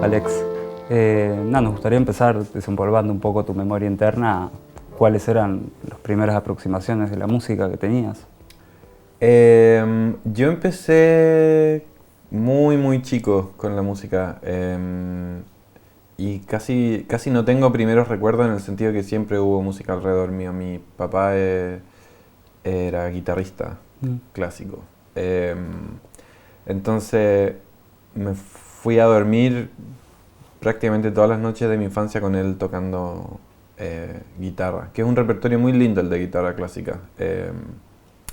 Alex. Nos gustaría empezar desempolvando un poco tu memoria interna. ¿Cuáles eran las primeras aproximaciones de la música que tenías? Yo empecé muy chico con la música y casi no tengo primeros recuerdos en el sentido que siempre hubo música alrededor mío. Mi papá era guitarrista clásico. Entonces me fui a dormir prácticamente todas las noches de mi infancia con él tocando guitarra, que es un repertorio muy lindo el de guitarra clásica.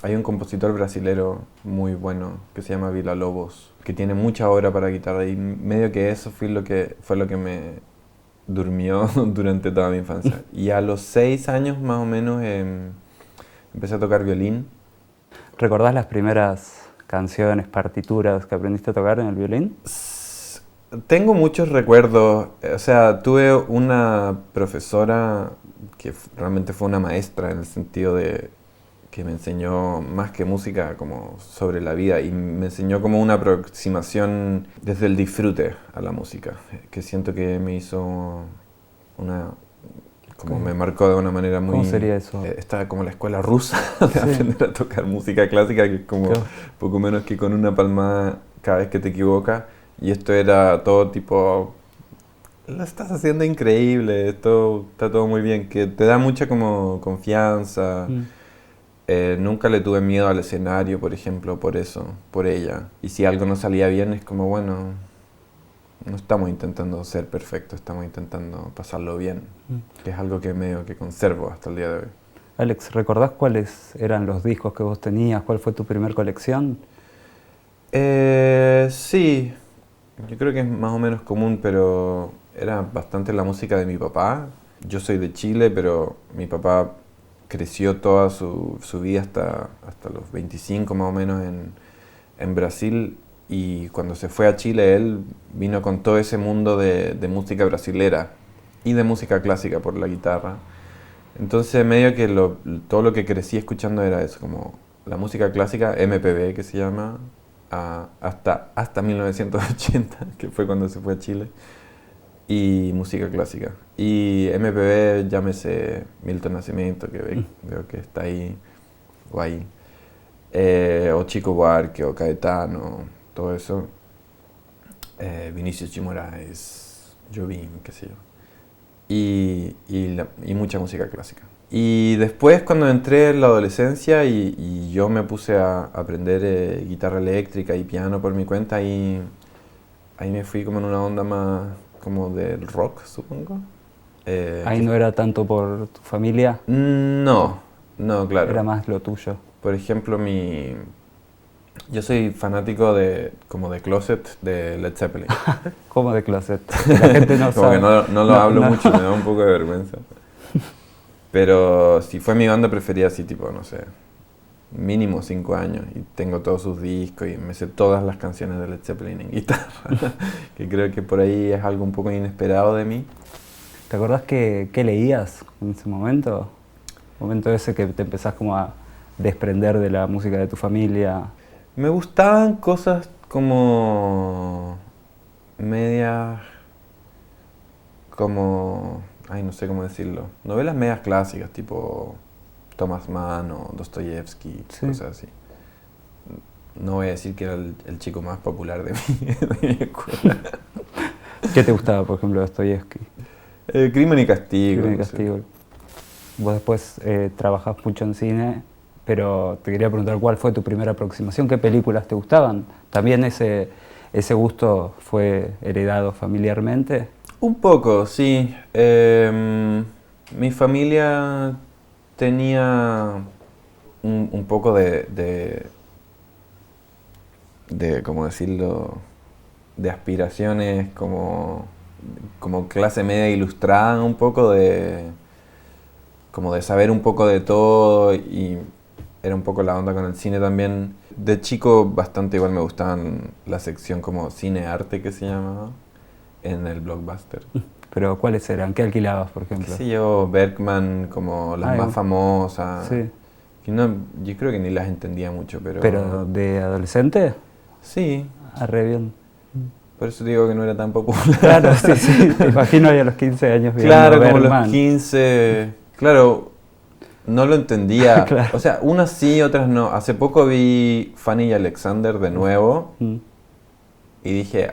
Hay un compositor brasilero muy bueno que se llama Villa-Lobos, que tiene mucha obra para guitarra y medio que eso fue lo que me durmió durante toda mi infancia. Y a los 6 años más o menos empecé a tocar violín. ¿Recordás las primeras canciones, partituras que aprendiste a tocar en el violín? Tengo muchos recuerdos, o sea, tuve una profesora que realmente fue una maestra en el sentido de que me enseñó más que música como sobre la vida y me enseñó como una aproximación desde el disfrute a la música, que siento que me hizo como me marcó de una manera muy... ¿Cómo sería eso? Estaba como la escuela rusa de aprender a tocar música clásica, que es como poco menos que con una palmada cada vez que te equivocas. Y esto era todo tipo, lo estás haciendo increíble, esto está todo muy bien, que te da mucha como confianza. Nunca le tuve miedo al escenario, por ejemplo, por eso, por ella. Y si algo no salía bien es como, bueno, no estamos intentando ser perfectos, estamos intentando pasarlo bien, que es algo que medio que conservo hasta el día de hoy. Alex, ¿recordás cuáles eran los discos que vos tenías? ¿Cuál fue tu primer colección? Sí, yo creo que es más o menos común, pero era bastante la música de mi papá. Yo soy de Chile, pero mi papá creció toda su vida hasta los 25 más o menos en Brasil, y cuando se fue a Chile él vino con todo ese mundo de música brasilera y de música clásica por la guitarra. Entonces medio que todo lo que crecí escuchando era eso, como la música clásica, MPB que se llama, hasta 1980, que fue cuando se fue a Chile, y música clásica. Y MPB, llámese Milton Nascimento, que veo que está ahí, o ahí, o Chico Buarque, o Caetano, todo eso. Vinicius de Moraes, Jobim, qué sé yo. Y mucha música clásica. Y después cuando entré en la adolescencia y yo me puse a aprender guitarra eléctrica y piano por mi cuenta, ahí me fui como en una onda más como del rock, supongo. Ahí no era tanto por tu familia, No, claro. era más lo tuyo. Por ejemplo, yo soy fanático como de Closet, de Led Zeppelin. ¿Cómo de closet? La gente no Como sabe. que no lo hablo mucho, me da un poco de vergüenza. Pero si fue mi banda preferida, así tipo, no sé, mínimo 5 años. Y tengo todos sus discos y me sé todas las canciones de Led Zeppelin en guitarra. Que creo que por ahí es algo un poco inesperado de mí. ¿Te acordás qué leías en ese momento? Momento ese que te empezás como a desprender de la música de tu familia. Me gustaban cosas como medias, como, ay, no sé cómo decirlo, novelas medias clásicas, tipo Thomas Mann o Dostoyevsky, Sí. cosas así. No voy a decir que era el chico más popular de mi escuela. ¿Qué te gustaba, por ejemplo, de Dostoyevsky? Crimen y Castigo. Crimen y no sé. Castigo. Vos después trabajás mucho en cine, pero te quería preguntar cuál fue tu primera aproximación, qué películas te gustaban. ¿También ese gusto fue heredado familiarmente? Un poco, sí. Mi familia tenía un poco ¿cómo decirlo?, de aspiraciones como clase media ilustrada, un poco como de saber un poco de todo, y era un poco la onda con el cine también. De chico bastante igual me gustaban la sección como cine-arte que se llamaba en el Blockbuster. ¿Pero cuáles eran? ¿Qué alquilabas, por Qué ejemplo? sé yo, Bergman, como las más famosas. Sí. Que no, yo creo que ni las entendía mucho, pero... ¿Pero de adolescente? Sí, Ah, re bien. Por eso digo que no era tan popular. Claro, sí, sí, te imagino ahí a los 15 años viendo Claro, como Bergman. los 15, claro, no lo entendía. Claro. O sea, unas sí, otras no. Hace poco vi Fanny y Alexander de nuevo Mm. y dije,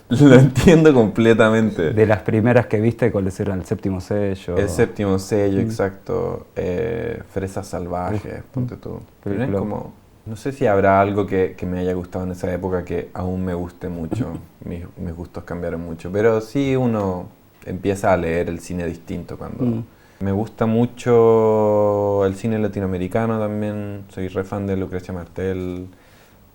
lo entiendo completamente. De las primeras que viste, ¿cuáles eran? El séptimo sello. El séptimo sello, Mm. exacto. Fresas salvajes, ponte tú. Pero es Película. como, no sé si habrá algo que me haya gustado en esa época que aún me guste mucho. Mis gustos cambiaron mucho. Pero sí uno empieza a leer el cine distinto cuando... Mm. Me gusta mucho el cine latinoamericano también. Soy re fan de Lucrecia Martel.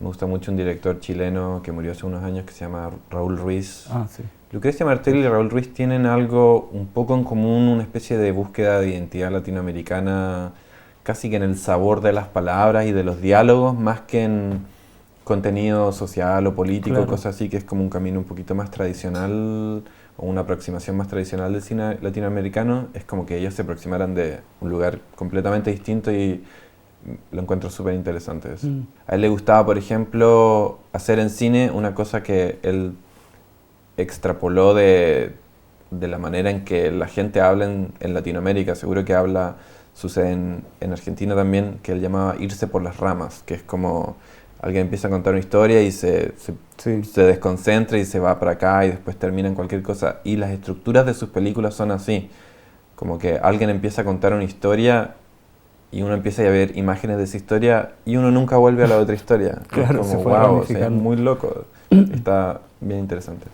Me gusta mucho un director chileno que murió hace unos años que se llama Raúl Ruiz. Ah, sí. Lucrecia Martel y Raúl Ruiz tienen algo un poco en común, una especie de búsqueda de identidad latinoamericana, casi que en el sabor de las palabras y de los diálogos, más que en contenido social o político, Claro. cosas así, que es como un camino un poquito más tradicional o una aproximación más tradicional del cine latinoamericano. Es como que ellos se aproximaran de un lugar completamente distinto y lo encuentro súper interesante eso. Mm. A él le gustaba, por ejemplo, hacer en cine una cosa que él extrapoló de la manera en que la gente habla en Latinoamérica. Seguro que sucede en Argentina también, que él llamaba irse por las ramas, que es como alguien empieza a contar una historia y se Sí. desconcentra y se va para acá y después termina en cualquier cosa. Y las estructuras de sus películas son así, como que alguien empieza a contar una historia y uno empieza a ver imágenes de esa historia y uno nunca vuelve a la otra historia. Claro, es se como, fue wow, o sea, es ramificando. muy loco. Está bien interesante.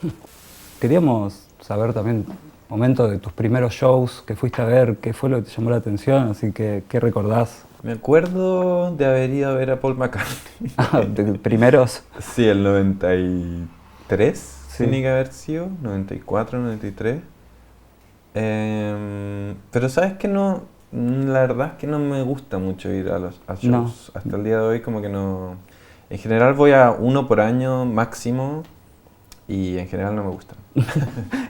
Queríamos saber también, momento de tus primeros shows que fuiste a ver, qué fue lo que te llamó la atención, así que, ¿qué recordás? Me acuerdo de haber ido a ver a Paul McCartney. Ah, de primeros. Sí, el 93, Sí. tiene que haber sido, 94, 93. Pero sabes que no, la verdad es que no me gusta mucho ir a shows. No. Hasta el día de hoy como que no... En general voy a uno por año máximo y en general no me gustan.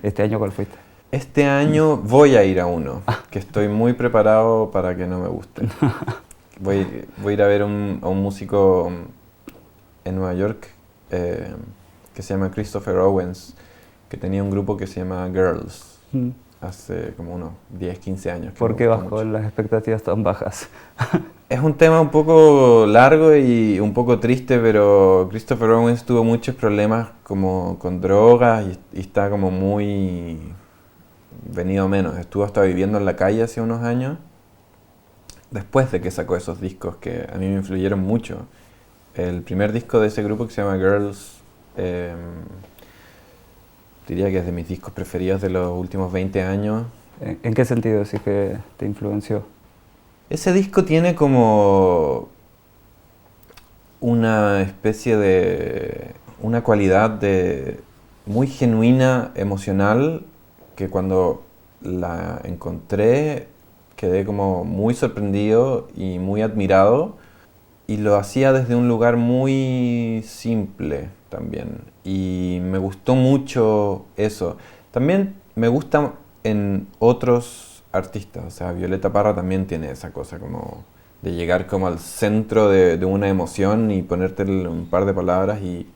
¿Este año cuál fuiste? Este año voy a ir a uno, que estoy muy preparado para que no me guste. Voy a ir a ver a un músico en Nueva York que se llama Christopher Owens, que tenía un grupo que se llama Girls, Mm. hace como unos 10, 15 años. que ¿Por me qué gustó bajó mucho. las expectativas tan bajas? Es un tema un poco largo y un poco triste, pero Christopher Owens tuvo muchos problemas como con drogas y está como muy venido menos. Estuvo hasta viviendo en la calle hace unos años, después de que sacó esos discos que a mí me influyeron mucho. El primer disco de ese grupo que se llama Girls, diría que es de mis discos preferidos de los últimos 20 años. ¿En qué sentido decís que te influenció? Ese disco tiene como una especie de... una cualidad de muy genuina, emocional, que cuando la encontré quedé como muy sorprendido y muy admirado, y lo hacía desde un lugar muy simple también, y me gustó mucho eso. También me gusta en otros artistas, o sea, Violeta Parra también tiene esa cosa como de llegar como al centro de una emoción y ponerte un par de palabras y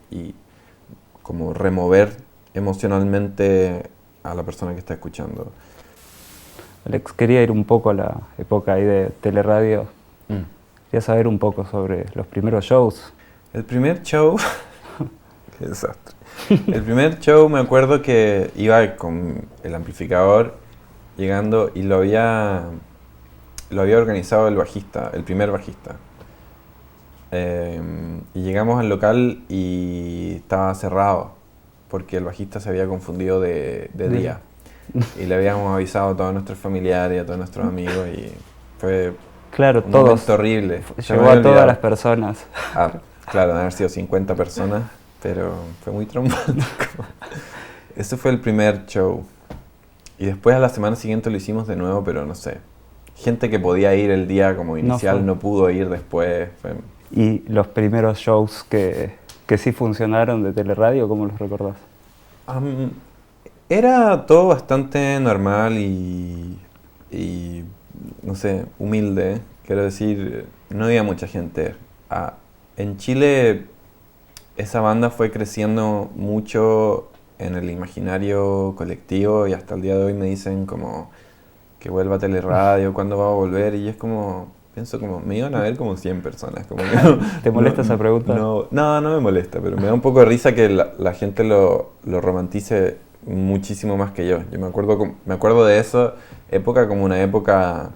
como remover emocionalmente a la persona que está escuchando. Alex, quería ir un poco a la época ahí de Teleradio. Mm. Quería saber un poco sobre los primeros shows. El primer show... Qué desastre. El primer show me acuerdo que iba con el amplificador llegando y lo había organizado el bajista, el primer bajista. Y llegamos al local y estaba cerrado porque el bajista se había confundido de día. Y le habíamos avisado a todos nuestros familiares y a todos nuestros amigos y fue Claro, un todos. momento horrible. Se me Llegó había a todas olvidado. las personas. Claro, deben haber sido 50 personas, pero fue muy traumático. Ese fue el primer show. Y después a la semana siguiente lo hicimos de nuevo, pero no sé. Gente que podía ir el día como inicial fue. no pudo ir después. ¿Y los primeros shows que sí funcionaron de Teleradio, cómo los recordás? Era todo bastante normal y, no sé, humilde. Quiero decir, no había mucha gente. En Chile esa banda fue creciendo mucho en el imaginario colectivo y hasta el día de hoy me dicen como que vuelva a Teleradio, cuándo va a volver, y es como, pienso como, me iban a ver como 100 personas, como que ¿Te molesta esa pregunta? No me molesta, pero me da un poco de risa que la gente lo romantice muchísimo más que yo. Yo me acuerdo de esa época como una época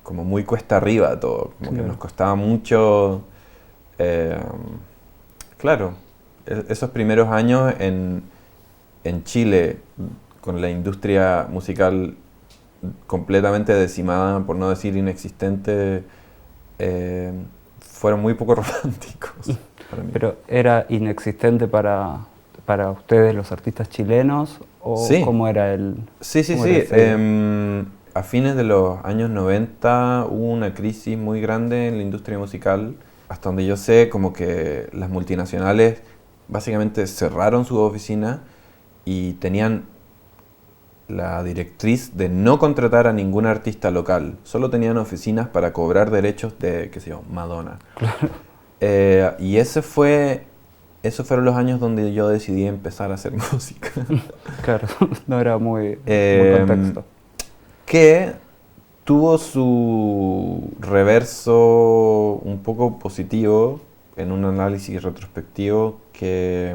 como muy cuesta arriba todo, como que nos costaba mucho, eh, claro, esos primeros años en Chile, con la industria musical completamente decimada, por no decir inexistente, fueron muy poco románticos para mí. ¿Pero era inexistente para ustedes los artistas chilenos o Sí. cómo era el...? Sí. A fines de los años 90 hubo una crisis muy grande en la industria musical. Hasta donde yo sé, como que las multinacionales básicamente cerraron sus oficinas y tenían la directriz de no contratar a ningún artista local. Solo tenían oficinas para cobrar derechos de, qué sé yo, Madonna. Y esos fueron los años donde yo decidí empezar a hacer música. Claro, no era muy buen contexto. Que tuvo su reverso un poco positivo en un análisis retrospectivo que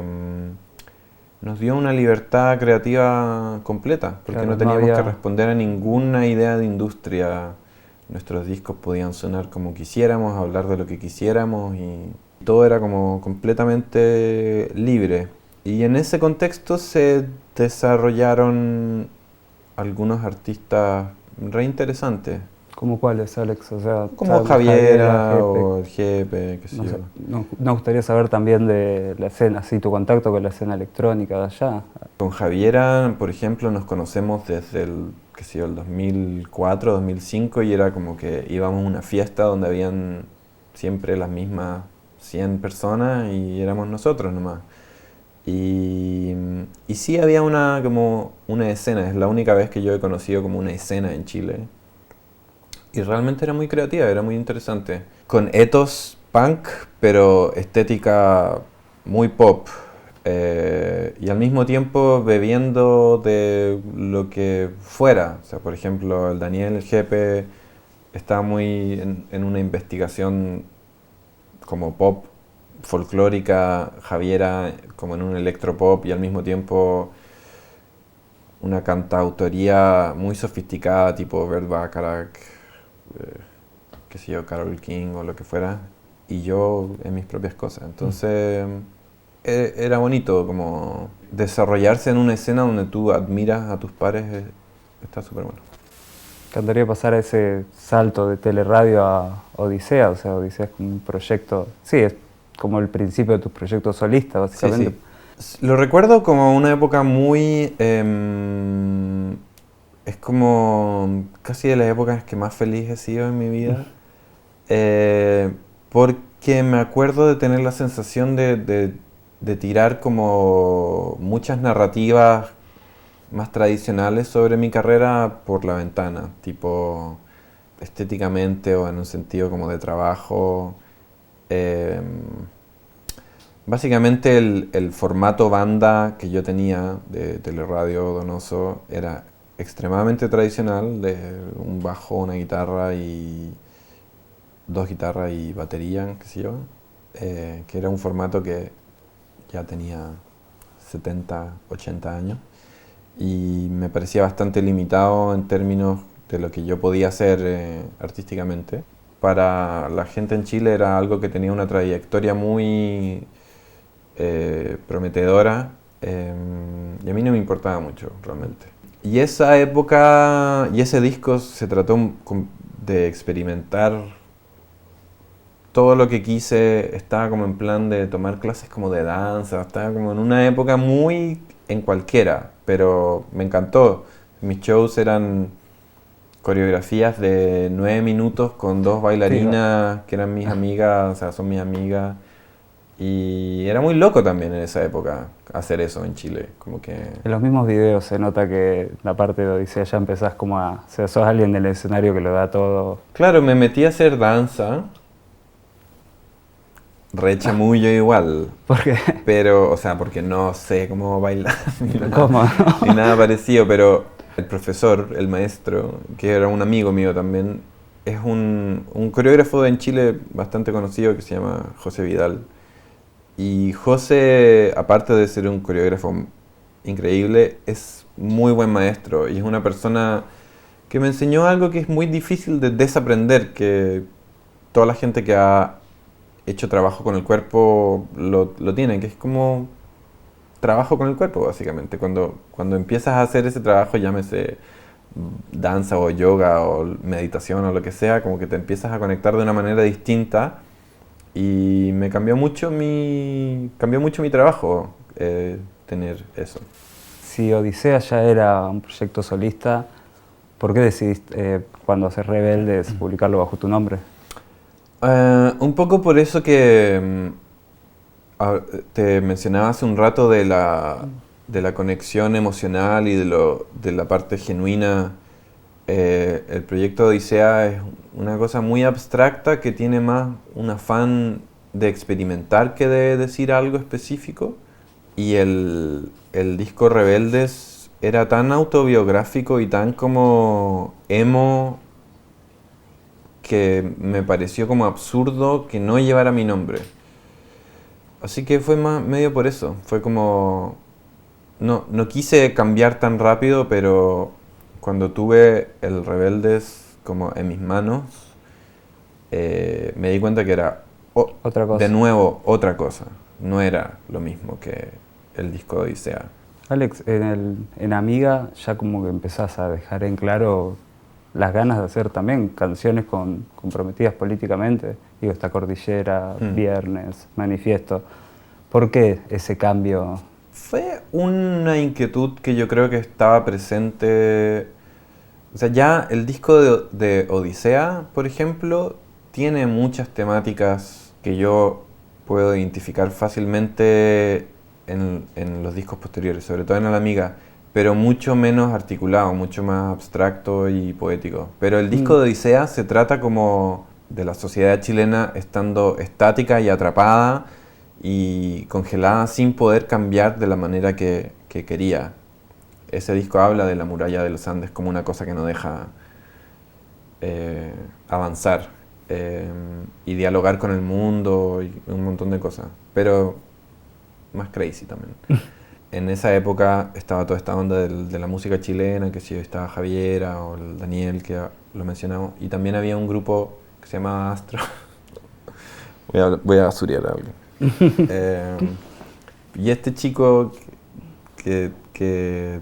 nos dio una libertad creativa completa, porque Claro, no teníamos había... que responder a ninguna idea de industria. Nuestros discos podían sonar como quisiéramos, hablar de lo que quisiéramos y todo era como completamente libre. Y en ese contexto se desarrollaron algunos artistas re interesantes. ¿Cómo cuáles, Alex? O sea, Como Javiera o el Jepe, qué sé yo. Nos gustaría saber también de la escena, sí, tu contacto con la escena electrónica de allá. Con Javiera, por ejemplo, nos conocemos desde el, qué sé yo, el 2004, 2005 y era como que íbamos a una fiesta donde habían siempre las mismas 100 personas y éramos nosotros nomás. Y sí había como una escena, es la única vez que yo he conocido como una escena en Chile. Y realmente era muy creativa, era muy interesante. Con ethos punk, pero estética muy pop. Y al mismo tiempo bebiendo de lo que fuera. O sea, por ejemplo, el Daniel, el Jepe, estaba muy en una investigación como pop folclórica, Javiera como en un electropop y al mismo tiempo una cantautoría muy sofisticada tipo Bert Bacharach, qué sé yo, Carole King o lo que fuera, y yo en mis propias cosas. Entonces era bonito como desarrollarse en una escena donde tú admiras a tus pares, está súper bueno. Me encantaría pasar a ese salto de Teleradio a Odisea, o sea, Odisea es como un proyecto, sí, es como el principio de tus proyectos solistas, básicamente. Sí. Lo recuerdo como una época muy... es como casi de las épocas que más feliz he sido en mi vida, porque me acuerdo de tener la sensación de tirar como muchas narrativas más tradicionales sobre mi carrera por la ventana, tipo estéticamente o en un sentido como de trabajo. Básicamente el formato banda que yo tenía de Teleradio Donoso era extremadamente tradicional, de un bajo, una guitarra y dos guitarras y batería, qué sé yo, que era un formato que ya tenía 70, 80 años y me parecía bastante limitado en términos de lo que yo podía hacer artísticamente. Para la gente en Chile era algo que tenía una trayectoria muy prometedora y a mí no me importaba mucho realmente. Y esa época y ese disco se trató de experimentar todo lo que quise, estaba como en plan de tomar clases como de danza, estaba como en una época muy en cualquiera, pero me encantó. Mis shows eran coreografías de 9 minutos con dos bailarinas que eran mis amigas, o sea, son mis amigas. Y era muy loco también en esa época hacer eso en Chile, como que... En los mismos videos se nota que la parte de Odisea ya empezás como a... O sea, sos alguien del escenario que lo da todo. Claro, me metí a hacer danza re chamullo igual. Porque, Pero, o sea, porque no sé cómo bailar ¿cómo? ni nada parecido, pero el profesor, el maestro, que era un amigo mío también, es un coreógrafo en Chile bastante conocido que se llama José Vidal. Y José, aparte de ser un coreógrafo increíble, es muy buen maestro y es una persona que me enseñó algo que es muy difícil de desaprender, que toda la gente que ha hecho trabajo con el cuerpo lo tiene, que es como trabajo con el cuerpo, básicamente. Cuando empiezas a hacer ese trabajo, llámese danza o yoga o meditación o lo que sea, como que te empiezas a conectar de una manera distinta y me cambió mucho mi trabajo tener eso. Si Odisea ya era un proyecto solista, ¿por qué decidiste, cuando haces Rebeldes, publicarlo bajo tu nombre? Un poco por eso que te mencionaba hace un rato de la conexión emocional y de la parte genuina. El proyecto Odisea es una cosa muy abstracta que tiene más un afán de experimentar que de decir algo específico. Y el disco Rebeldes era tan autobiográfico y tan como emo que me pareció como absurdo que no llevara mi nombre. Así que fue más medio por eso. Fue como... No quise cambiar tan rápido, pero cuando tuve el Rebeldes como en mis manos, me di cuenta que era Otra cosa. de nuevo otra cosa. No era lo mismo que el disco de Odisea. Alex, en Amiga ya como que empezás a dejar en claro las ganas de hacer también canciones comprometidas políticamente. Digo, esta Cordillera, Viernes, Manifiesto. ¿Por qué ese cambio? Fue una inquietud que yo creo que estaba presente. O sea, ya el disco de Odisea, por ejemplo, tiene muchas temáticas que yo puedo identificar fácilmente en los discos posteriores, sobre todo en La Amiga, pero mucho menos articulado, mucho más abstracto y poético. Pero el disco de Odisea se trata como de la sociedad chilena estando estática y atrapada y congelada sin poder cambiar de la manera que quería. Ese disco habla de la muralla de los Andes como una cosa que no deja avanzar y dialogar con el mundo y un montón de cosas, pero más crazy también. En esa época estaba toda esta onda de la música chilena, que sí, estaba Javiera o el Daniel, que lo mencionamos, y también había un grupo que se llamaba Astro. Voy a basurear a alguien. Y este chico que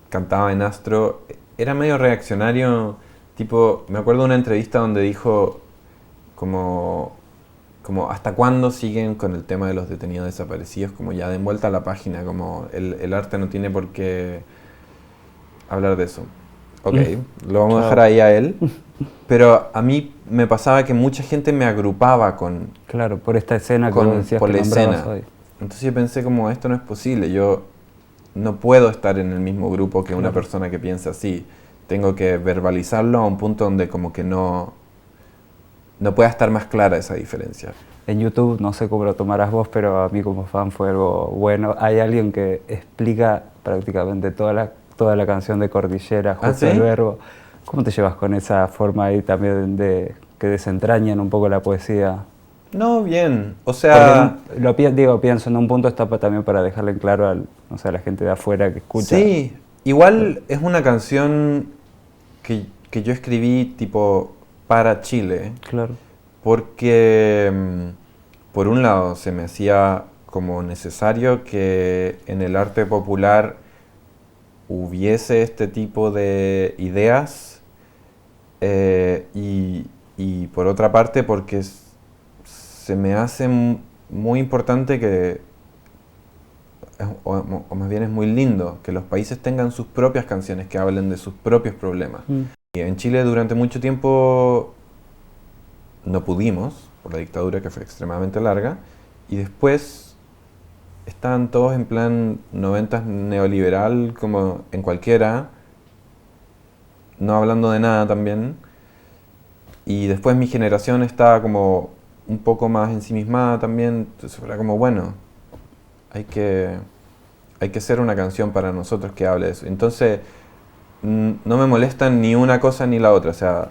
cantaba en Astro era medio reaccionario, tipo, me acuerdo de una entrevista donde dijo como ¿hasta cuándo siguen con el tema de los detenidos desaparecidos? Como ya den vuelta a la página, como el arte no tiene por qué hablar de eso. Ok, lo vamos a dejar ahí a él, pero a mí me pasaba que mucha gente me agrupaba con Claro, por esta escena que vos decías por que la nombrabas escena. hoy. Entonces yo pensé como, esto no es posible, yo no puedo estar en el mismo grupo que una persona que piensa así. Tengo que verbalizarlo a un punto donde como que no pueda estar más clara esa diferencia. En YouTube, no sé cómo lo tomarás vos, pero a mí como fan fue algo bueno. Hay alguien que explica prácticamente toda la canción de Cordillera, justo ¿sí? el verbo. ¿Cómo te llevas con esa forma ahí también de que desentrañan un poco la poesía? No, bien. O sea... Porque pienso en un punto está también para dejarle en claro no sé, a la gente de afuera que escucha. Sí, igual es una canción que yo escribí tipo para Chile. Claro. Porque, por un lado, se me hacía como necesario que en el arte popular hubiese este tipo de ideas y por otra parte porque se me hace muy importante que, o más bien es muy lindo, que los países tengan sus propias canciones que hablen de sus propios problemas. Y en Chile durante mucho tiempo no pudimos, por la dictadura que fue extremadamente larga, y después estaban todos en plan 90s neoliberal, como en cualquiera, no hablando de nada también, y después mi generación estaba como un poco más ensimismada también. Entonces era como, bueno, hay que hacer una canción para nosotros que hable de eso. Entonces, no me molestan ni una cosa ni la otra. O sea,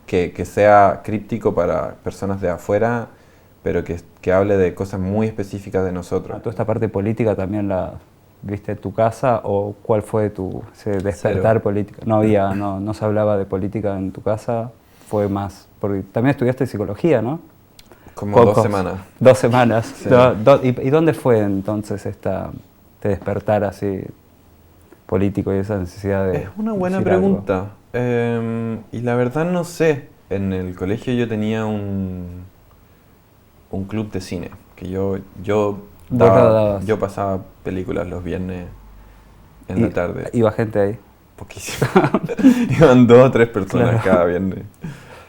que sea críptico para personas de afuera, pero que hable de cosas muy específicas de nosotros. ¿Toda esta parte política también la viste en tu casa o cuál fue ese despertar Cero. político? No se hablaba de política en tu casa, fue más, porque también estudiaste psicología, ¿no? Como Pocos, 2 semanas. 2 semanas. Sí. ¿Y dónde fue entonces este despertar así político y esa necesidad de Es una buena decir algo? pregunta. Y la verdad no sé. En el colegio yo tenía un club de cine, que Vos lo dabas. yo pasaba películas los viernes en la Y tarde. iba gente ahí. Poquísimo. Iban 2 o 3 personas Claro. cada viernes.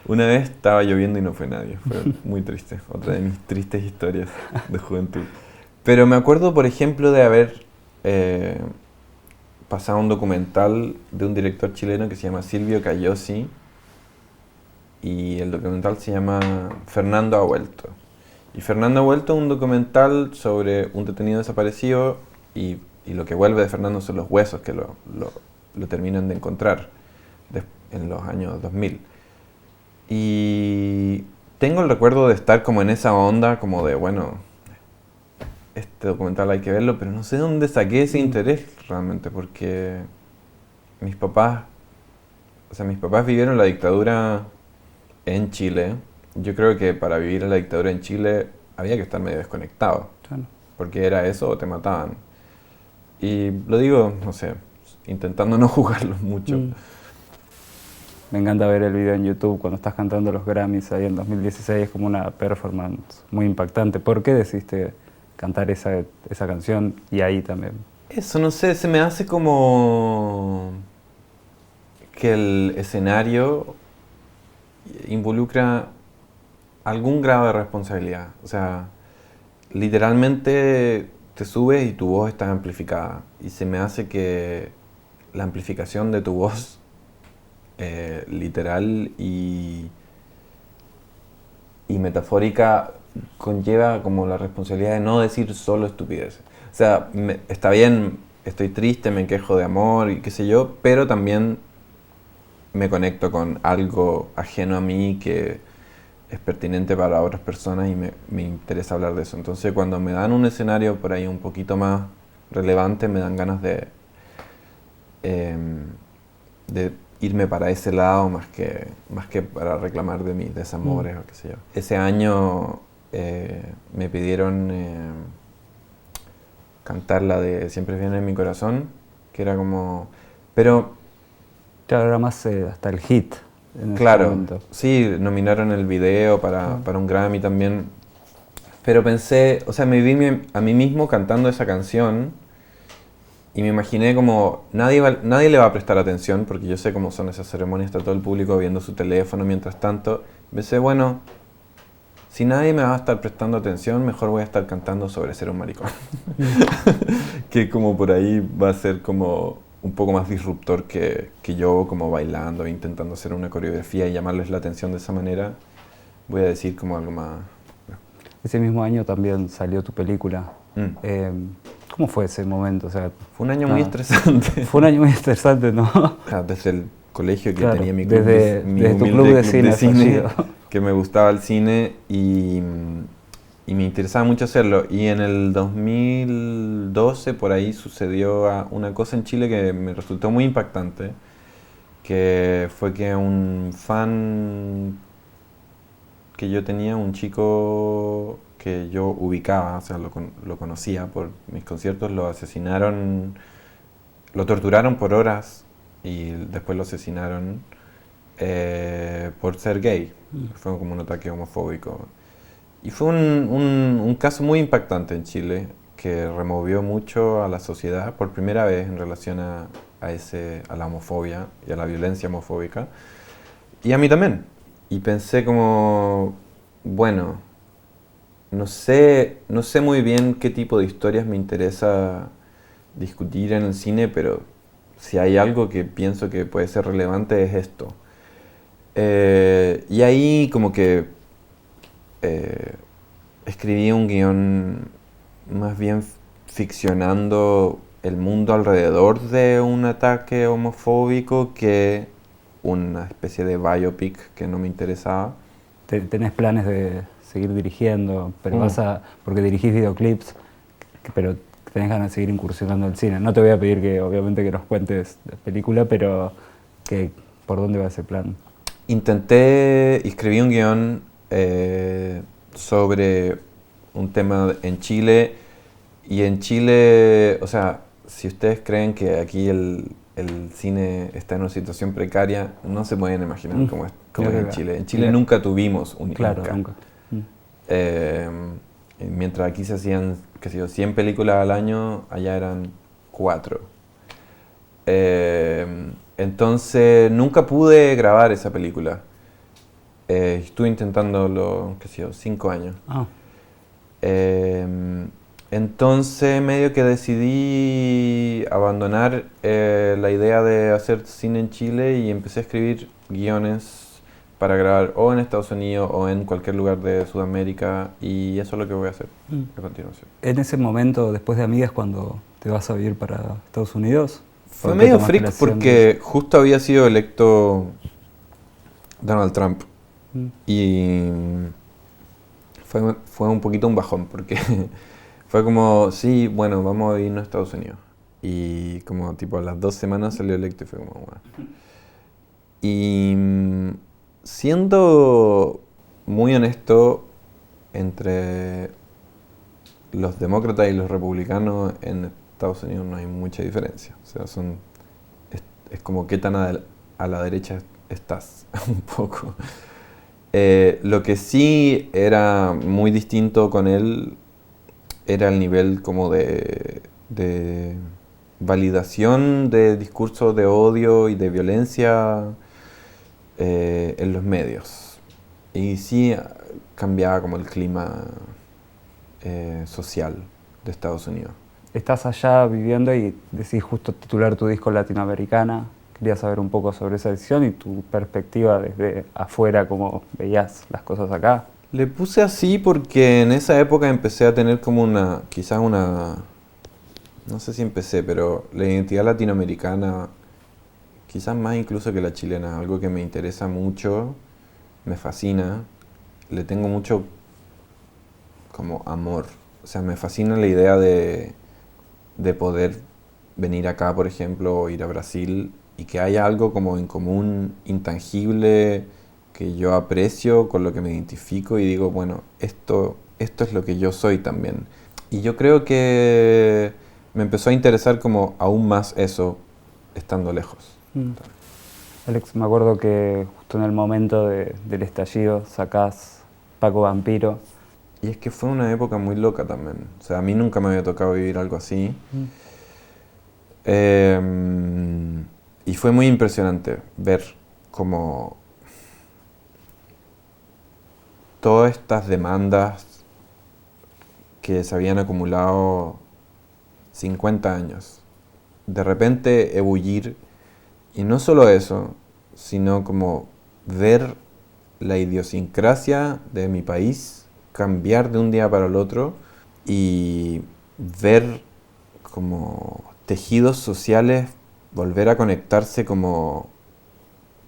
Una vez estaba lloviendo y no fue nadie. Fue muy triste. Otra de mis tristes historias de juventud. Pero me acuerdo, por ejemplo, de haber pasado un documental de un director chileno que se llama Silvio Cayosi. Y el documental se llama Fernando ha vuelto. Y Fernando ha vuelto es un documental sobre un detenido desaparecido y lo que vuelve de Fernando son los huesos que lo terminan de encontrar en los años 2000. Y tengo el recuerdo de estar como en esa onda, como de, bueno, este documental hay que verlo, pero no sé de dónde saqué ese interés realmente, porque mis papás vivieron la dictadura en Chile. Yo creo que para vivir en la dictadura en Chile había que estar medio desconectado, Claro. porque era eso o te mataban. Y lo digo, no sé, intentando no jugarlo mucho. Me encanta ver el video en YouTube cuando estás cantando los Grammys ahí en 2016, es como una performance muy impactante. ¿Por qué decidiste cantar esa canción y ahí también? Eso, no sé, se me hace como que el escenario involucra algún grado de responsabilidad. O sea, literalmente te subes y tu voz está amplificada. Y se me hace que la amplificación de tu voz literal y metafórica conlleva como la responsabilidad de no decir solo estupideces. O sea, está bien, estoy triste, me quejo de amor y qué sé yo, pero también me conecto con algo ajeno a mí que es pertinente para otras personas y me interesa hablar de eso. Entonces, cuando me dan un escenario por ahí un poquito más relevante, me dan ganas de irme para ese lado más que para reclamar de mis desamores o qué sé yo. Ese año me pidieron cantar la de Siempre viene en mi corazón, que era como... Pero, Claro, era más hasta el hit en ese claro, momento. sí, nominaron el video para un Grammy también. Pero pensé, o sea, me vi a mí mismo cantando esa canción y me imaginé como nadie le va a prestar atención porque yo sé cómo son esas ceremonias, está todo el público viendo su teléfono mientras tanto. Pensé, bueno, si nadie me va a estar prestando atención, mejor voy a estar cantando sobre ser un maricón. Que como por ahí va a ser como un poco más disruptor que yo como bailando, intentando hacer una coreografía y llamarles la atención de esa manera. Voy a decir como algo más... Ese mismo año también salió tu película. ¿Cómo fue ese momento? O sea, Fue un año muy estresante. fue un año muy estresante, ¿no? Desde el colegio que Claro, tenía mi club, desde mi tu humilde club de cine fallido. que me gustaba el cine y me interesaba mucho hacerlo. Y en el 2012 por ahí sucedió una cosa en Chile que me resultó muy impactante, que fue que un fan que yo tenía, un chico que yo ubicaba, o sea, lo conocía por mis conciertos, lo asesinaron, lo torturaron por horas y después lo asesinaron por ser gay. Fue como un ataque homofóbico. Y fue un caso muy impactante en Chile, que removió mucho a la sociedad por primera vez en relación a la homofobia y a la violencia homofóbica. Y a mí también. Y pensé como, bueno, no sé muy bien qué tipo de historias me interesa discutir en el cine, pero si hay algo que pienso que puede ser relevante es esto. Y ahí como que eh, escribí un guión más bien ficcionando el mundo alrededor de un ataque homofóbico que una especie de biopic que no me interesaba. ¿Tenés planes de seguir dirigiendo? Pero Mm. porque dirigís videoclips, pero tenés ganas de seguir incursionando en el cine. No te voy a pedir que, obviamente, que nos cuentes la película, pero ¿por dónde va ese plan? Escribí un guión sobre un tema en Chile, y en Chile, o sea, si ustedes creen que aquí el cine está en una situación precaria, no se pueden imaginar cómo es ¿Cómo en que Chile. En Chile nunca tuvimos un Claro, Inca. nunca. Eh, Mientras aquí se hacían, qué sé yo, 100 películas al año, allá eran 4. Entonces nunca pude grabar esa película. Estuve intentándolo, qué sé yo, 5 años. Ah, Eh, entonces medio que decidí abandonar la idea de hacer cine en Chile y empecé a escribir guiones para grabar o en Estados Unidos o en cualquier lugar de Sudamérica, y eso es lo que voy a hacer a continuación. en ese momento, después de Amigas, cuando te vas a vivir para Estados Unidos, Fue ¿por qué medio tomaste la freak decisión de...? porque justo había sido electo Donald Trump, y fue un poquito un bajón porque fue como, sí, bueno, vamos a irnos a Estados Unidos. Y como tipo a las 2 semanas salió electo y fue como, bueno. Y siendo muy honesto, entre los demócratas y los republicanos en Estados Unidos no hay mucha diferencia. O sea, es como qué tan a la derecha estás, un poco. Lo que sí era muy distinto con él era el nivel como de validación de discursos de odio y de violencia en los medios. Y sí cambiaba como el clima social de Estados Unidos. Estás allá viviendo y decidís justo titular tu disco Latinoamericana. Quería saber un poco sobre esa decisión y tu perspectiva desde afuera, cómo veías las cosas acá. Le puse así porque en esa época empecé a tener como no sé si empecé, pero la identidad latinoamericana, quizás más incluso que la chilena, algo que me interesa mucho, me fascina, le tengo mucho como amor. O sea, me fascina la idea de poder venir acá, por ejemplo, o ir a Brasil, y que haya algo como en común, intangible, que yo aprecio, con lo que me identifico y digo, bueno, esto es lo que yo soy también. Y yo creo que me empezó a interesar como aún más eso, estando lejos. Alex, me acuerdo que justo en el momento del estallido sacás Paco Vampiro. Y es que fue una época muy loca también. O sea, a mí nunca me había tocado vivir algo así. Y fue muy impresionante ver cómo todas estas demandas que se habían acumulado 50 años, de repente ebullir, y no solo eso, sino como ver la idiosincrasia de mi país cambiar de un día para el otro, y ver como tejidos sociales volver a conectarse como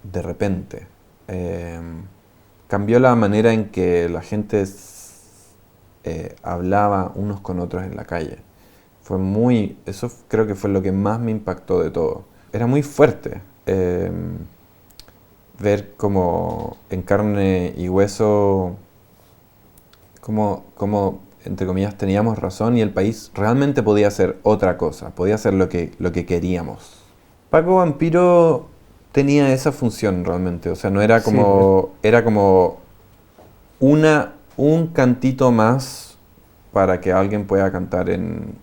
de repente. Cambió la manera en que la gente hablaba unos con otros en la calle. Eso creo que fue lo que más me impactó de todo. Era muy fuerte ver como en carne y hueso, como entre comillas teníamos razón y el país realmente podía hacer otra cosa, podía hacer lo que queríamos. Paco Vampiro tenía esa función realmente, o sea, no era Sí, era como un cantito más para que alguien pueda cantar en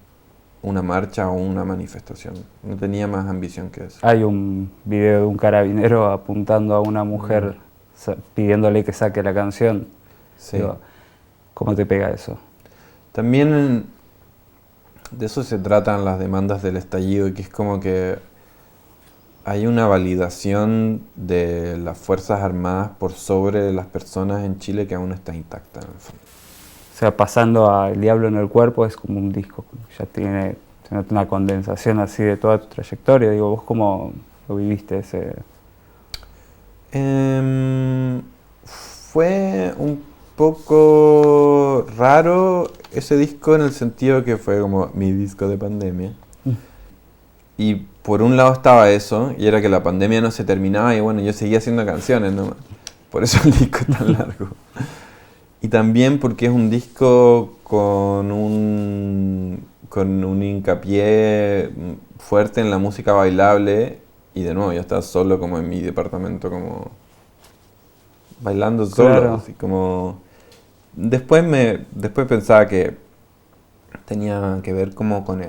una marcha o una manifestación. No tenía más ambición que eso. hay un video de un carabinero apuntando a una mujer pidiéndole que saque la canción. Sí. Digo, ¿cómo te pega eso? También de eso se tratan las demandas del estallido, que es como que hay una validación de las Fuerzas Armadas por sobre las personas en Chile que aún está intacta, en el fondo. O sea, pasando a El Diablo en el Cuerpo es como un disco, como que ya tiene, se nota una condensación así de toda tu trayectoria. Digo, ¿vos cómo lo viviste ese? Fue un poco raro ese disco en el sentido que fue como mi disco de pandemia. Y por un lado estaba eso, y era que la pandemia no se terminaba y bueno, yo seguía haciendo canciones nomás. Por eso el disco es tan largo. Y también porque es un disco con un hincapié fuerte en la música bailable. Y de nuevo, yo estaba solo como en mi departamento, como bailando solo. Claro. Así como... Después pensaba que tenía que ver como con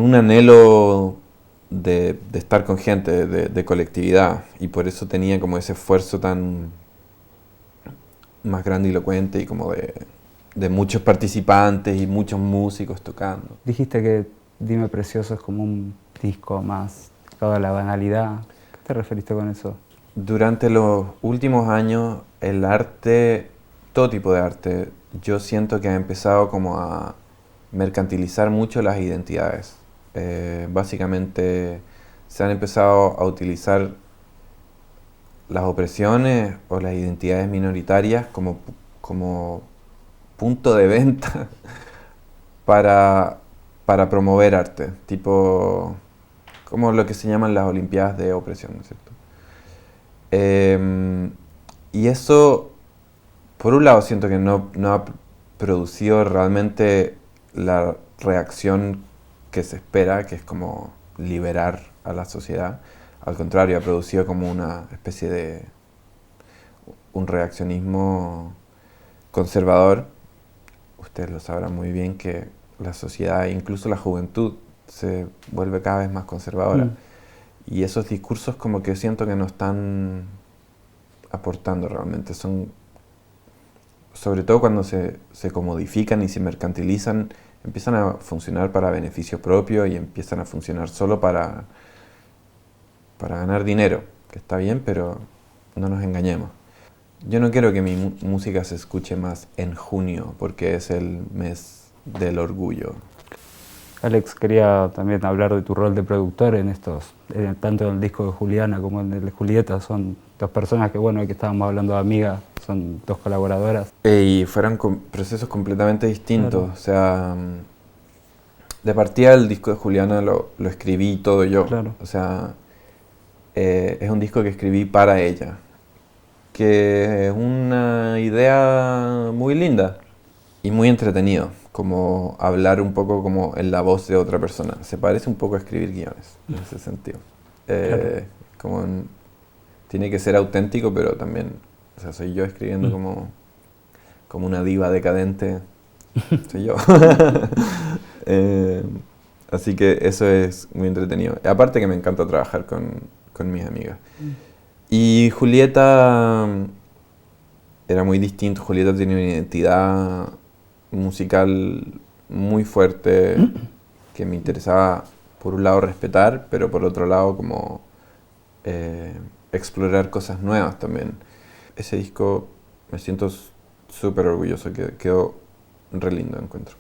un anhelo de estar con gente, de colectividad. Y por eso tenía como ese esfuerzo tan más grandilocuente y como de muchos participantes y muchos músicos tocando. Dijiste que Dime Precioso es como un disco más dedicado a la banalidad. ¿Qué te referiste con eso? Durante los últimos años, el arte, todo tipo de arte, yo siento que ha empezado como a mercantilizar mucho las identidades. Básicamente se han empezado a utilizar las opresiones o las identidades minoritarias como punto de venta para, para promover arte, tipo como lo que se llaman las Olimpiadas de Opresión, ¿no es cierto? Y eso, por un lado, siento que no ha producido realmente la reacción que se espera, que es como liberar a la sociedad. Al contrario, ha producido como una especie de un reaccionismo conservador. Ustedes lo sabrán muy bien que la sociedad, incluso la juventud, se vuelve cada vez más conservadora. Y esos discursos como que siento que no están aportando realmente. Son, sobre todo cuando se comodifican y se mercantilizan, empiezan a funcionar para beneficio propio y empiezan a funcionar solo para ganar dinero, que está bien, pero no nos engañemos. Yo no quiero que mi música se escuche más en junio, porque es el mes del orgullo. Alex, quería también hablar de tu rol de productor en tanto en el disco de Juliana como en el de Julieta. Son dos personas que, bueno, que estábamos hablando de amigas, son dos colaboradoras. Y fueron procesos completamente distintos. Claro. O sea, de partida el disco de Juliana lo escribí todo yo. Claro. O sea, es un disco que escribí para ella, que es una idea muy linda y muy entretenido, como hablar un poco como en la voz de otra persona. Se parece un poco a escribir guiones, en ese sentido. Claro. Como tiene que ser auténtico, pero también, o sea, soy yo escribiendo como una diva decadente, soy yo. Así que eso es muy entretenido. Aparte que me encanta trabajar con mis amigas. Y Julieta era muy distinto. Julieta tenía una identidad musical muy fuerte que me interesaba, por un lado, respetar, pero por otro lado, como explorar cosas nuevas también. Ese disco me siento súper orgulloso, que quedó re lindo, encuentro.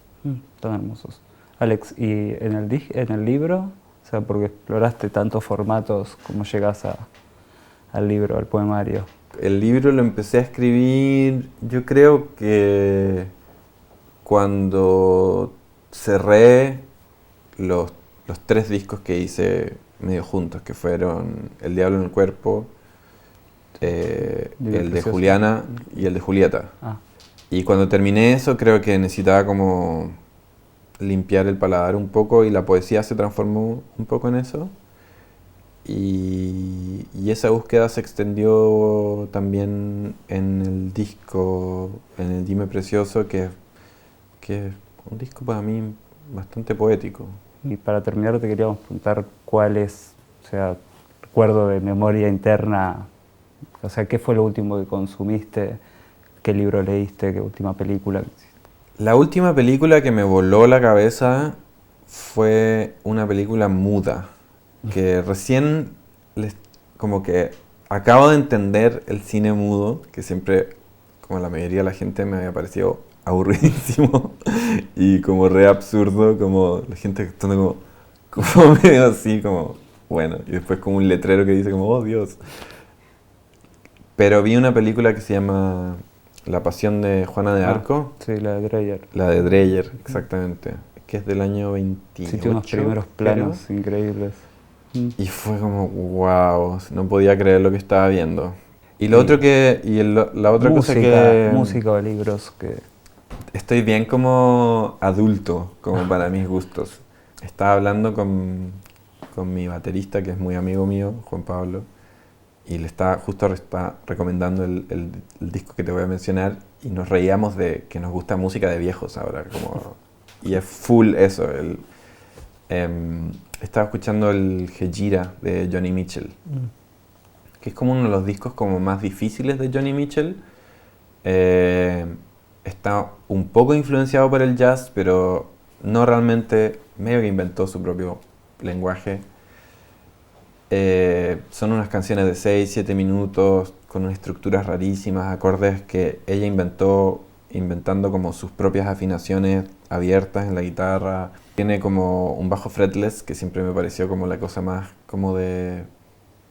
Tan hermosos. Alex, ¿y en el libro? O sea, porque exploraste tantos formatos, ¿cómo llegás al libro, al poemario? El libro lo empecé a escribir, yo creo que cuando cerré los 3 discos que hice medio juntos, que fueron El Diablo en el Cuerpo, el de Juliana y el de Julieta. Y cuando terminé eso, creo que necesitaba como limpiar el paladar un poco y la poesía se transformó un poco en eso. Y esa búsqueda se extendió también en el disco, en el Dime Precioso, que es un disco para mí bastante poético. Y para terminar te queríamos preguntar cuál es, o sea, recuerdo de memoria interna, o sea, ¿qué fue lo último que consumiste? ¿Qué libro leíste? ¿Qué última película? La última película que me voló la cabeza fue una película muda que recién como que acabo de entender el cine mudo, que siempre, como la mayoría de la gente, me había parecido aburridísimo y como re absurdo, como la gente actuando como medio así, como bueno, y después como un letrero que dice como, oh Dios. Pero vi una película que se llama La Pasión de Juana de Arco. Sí, la de Dreyer. La de Dreyer, exactamente. Que es del año Sí, tiene unos 28, primeros creo. planos increíbles. Y fue como, wow, no podía creer lo que estaba viendo. Y lo Y otro que, la otra cosa que música o libros que... estoy bien como adulto, como para mis gustos. Estaba hablando con mi baterista, que es muy amigo mío, Juan Pablo, y justo está recomendando el disco que te voy a mencionar, y nos reíamos de que nos gusta música de viejos ahora, como, y es full eso. Estaba escuchando el Hejira de Johnny Mitchell, que es como uno de los discos como más difíciles de Johnny Mitchell. Está un poco influenciado por el jazz, pero no realmente, medio que inventó su propio lenguaje. Son unas canciones de 6-7 minutos, con unas estructuras rarísimas, acordes que ella inventando como sus propias afinaciones abiertas en la guitarra. Tiene como un bajo fretless, que siempre me pareció como la cosa más como de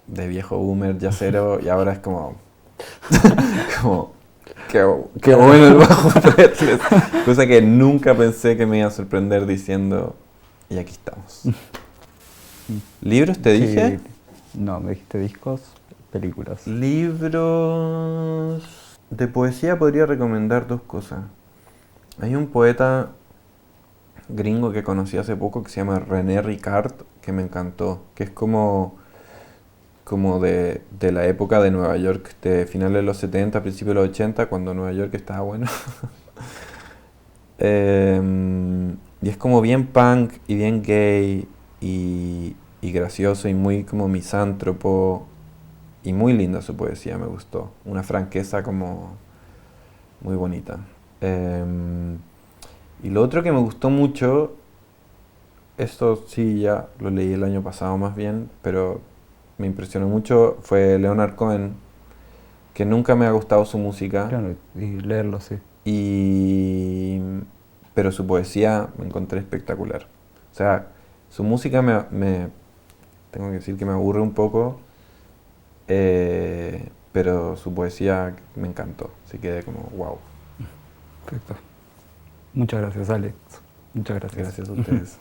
viejo boomer, jazzero, y ahora es como... como qué bueno el bajo fretless. Cosa que nunca pensé que me iba a sorprender diciendo, y aquí estamos. ¿Libros te dije? No, me dijiste discos, películas. Libros de poesía podría recomendar dos cosas. Hay un poeta gringo que conocí hace poco que se llama René Ricard, que me encantó, que es como de la época de Nueva York, de finales de los 70, principios de los 80, cuando Nueva York estaba bueno. Y es como bien punk y bien gay y gracioso y muy como misántropo y muy linda su poesía, me gustó. Una franqueza como muy bonita. Y lo otro que me gustó mucho, esto sí ya lo leí el año pasado más bien, pero me impresionó mucho, fue Leonard Cohen, que nunca me ha gustado su música. Claro, y leerlo, sí. Pero su poesía me encontré espectacular. O sea, su música tengo que decir que me aburre un poco, pero su poesía me encantó. Así quedé como, wow. Perfecto. Muchas gracias, Alex. Muchas gracias. Gracias a ustedes.